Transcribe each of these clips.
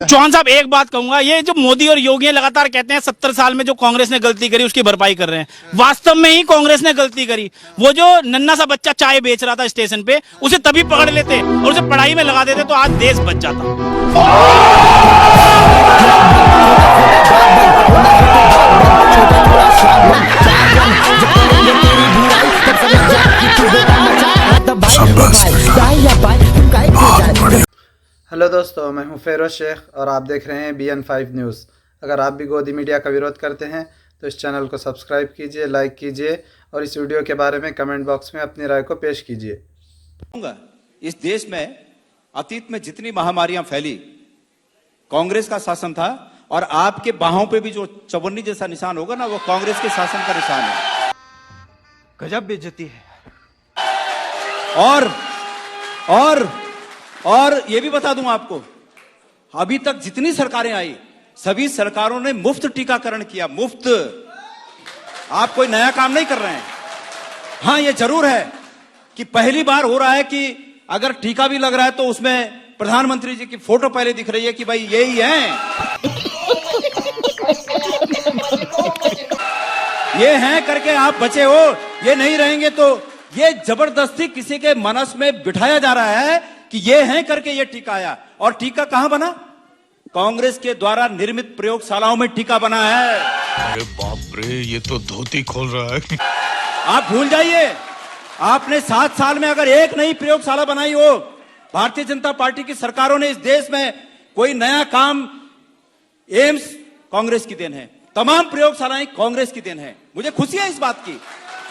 चौहान साहब, एक बात कहूंगा, ये जो मोदी और योगी लगातार कहते हैं 70 साल में जो कांग्रेस ने गलती करी उसकी भरपाई कर रहे हैं, वास्तव में ही कांग्रेस ने गलती करी। वो जो नन्ना सा बच्चा चाय बेच रहा था स्टेशन पे, उसे तभी पकड़ लेते और उसे पढ़ाई में लगा देते तो आज देश बच जाता। हेलो दोस्तों, मैं हूं फेरोज शेख और आप देख रहे हैं BN5 न्यूज़। अगर आप भी गोदी मीडिया का विरोध करते हैं तो इस चैनल को सब्सक्राइब कीजिए, लाइक कीजिए और इस वीडियो के बारे में कमेंट बॉक्स में अपनी राय को पेश कीजिए। इस देश में अतीत में जितनी महामारियां फैली, कांग्रेस का शासन था और आपके बाहों पे भी जो चवन्नी जैसा निशान होगा ना, वो कांग्रेस के शासन का निशान है। गजब बेइज्जती है। और ये भी बता दूं आपको, अभी तक जितनी सरकारें आई सभी सरकारों ने मुफ्त टीकाकरण किया, मुफ्त। आप कोई नया काम नहीं कर रहे हैं। हां, ये जरूर है कि पहली बार हो रहा है कि अगर टीका भी लग रहा है तो उसमें प्रधानमंत्री जी की फोटो पहले दिख रही है कि भाई यही है, ये हैं करके आप बचे हो। ये नहीं रहेंगे तो ये जबरदस्ती किसी के मनस में बिठाया जा रहा है कि ये हैं करके ये टीका आया। और टीका कहां बना? कांग्रेस के द्वारा निर्मित प्रयोगशालाओं में टीका बना है। अरे बाप रे, ये तो धोती खोल रहा है। आप भूल जाइए, आपने 7 साल में अगर एक नई प्रयोगशाला बनाई हो, भारतीय जनता पार्टी की सरकारों ने इस देश में कोई नया काम, एम्स कांग्रेस की देन है, तमाम प्रयोगशालाएं कांग्रेस की देन है। मुझे खुशी है इस बात की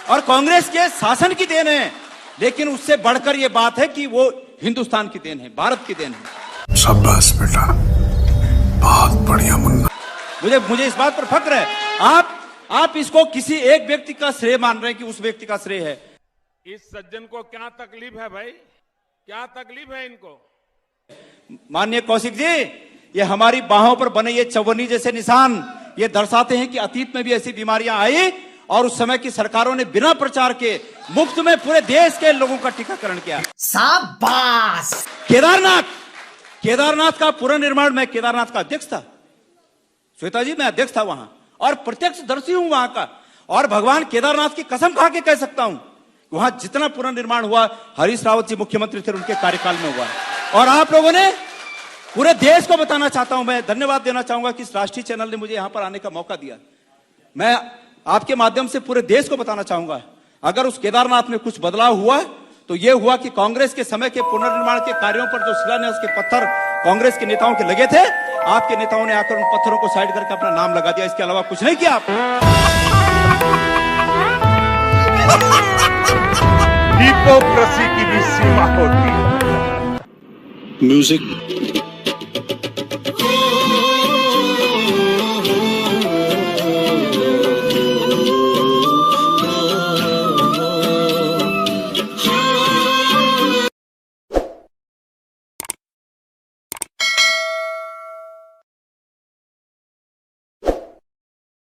और कांग्रेस के शासन की देन है, लेकिन उससे बढ़कर यह बात है कि वो हिंदुस्तान की देन है, भारत की देन है। शाबाश बेटा, बहुत बढ़िया मुन्ना। मुझे इस बात पर फक्र है। आप इसको किसी एक व्यक्ति का श्रेय मान रहे हैं कि उस व्यक्ति का श्रेय है। इस सज्जन को क्या तकलीफ है भाई? क्या तकलीफ है इनको? माननीय कौशिक जी, ये हमारी बाहों पर बने ये चवन्नी जैसे निशान ये दर्शाते हैं कि अतीत में भी ऐसी बीमारियां आई और उस समय की सरकारों ने बिना प्रचार के मुफ्त में पूरे देश के लोगों का टीकाकरण किया। शाबाश। केदारनाथ का पुनर्निर्माण, मैं केदारनाथ का अध्यक्ष था, श्वेता जी, मैं अध्यक्ष था वहां और प्रत्यक्षदर्शी हूं वहां का। और भगवान केदारनाथ की कसम खा के कह सकता हूं, वहां जितना पुनर्निर्माण हुआ हरीश रावत जी मुख्यमंत्री थे उनके कार्यकाल में हुआ। और आप लोगों ने पूरे देश को बताना चाहता हूं, मैं धन्यवाद देना चाहूंगा कि इस राष्ट्रीय चैनल ने मुझे यहां पर आने का मौका दिया। मैं आपके माध्यम से पूरे देश को बताना चाहूंगा, अगर उस केदारनाथ में कुछ बदलाव हुआ तो यह हुआ कि कांग्रेस के समय के पुनर्निर्माण के कार्यों पर जो शिलान्यास के पत्थर कांग्रेस के नेताओं के लगे थे, आपके नेताओं ने आकर उन पत्थरों को साइड करके अपना नाम लगा दिया। इसके अलावा कुछ नहीं किया आपने। हिपोक्रेसी की भी सीमा होती है। म्यूजिक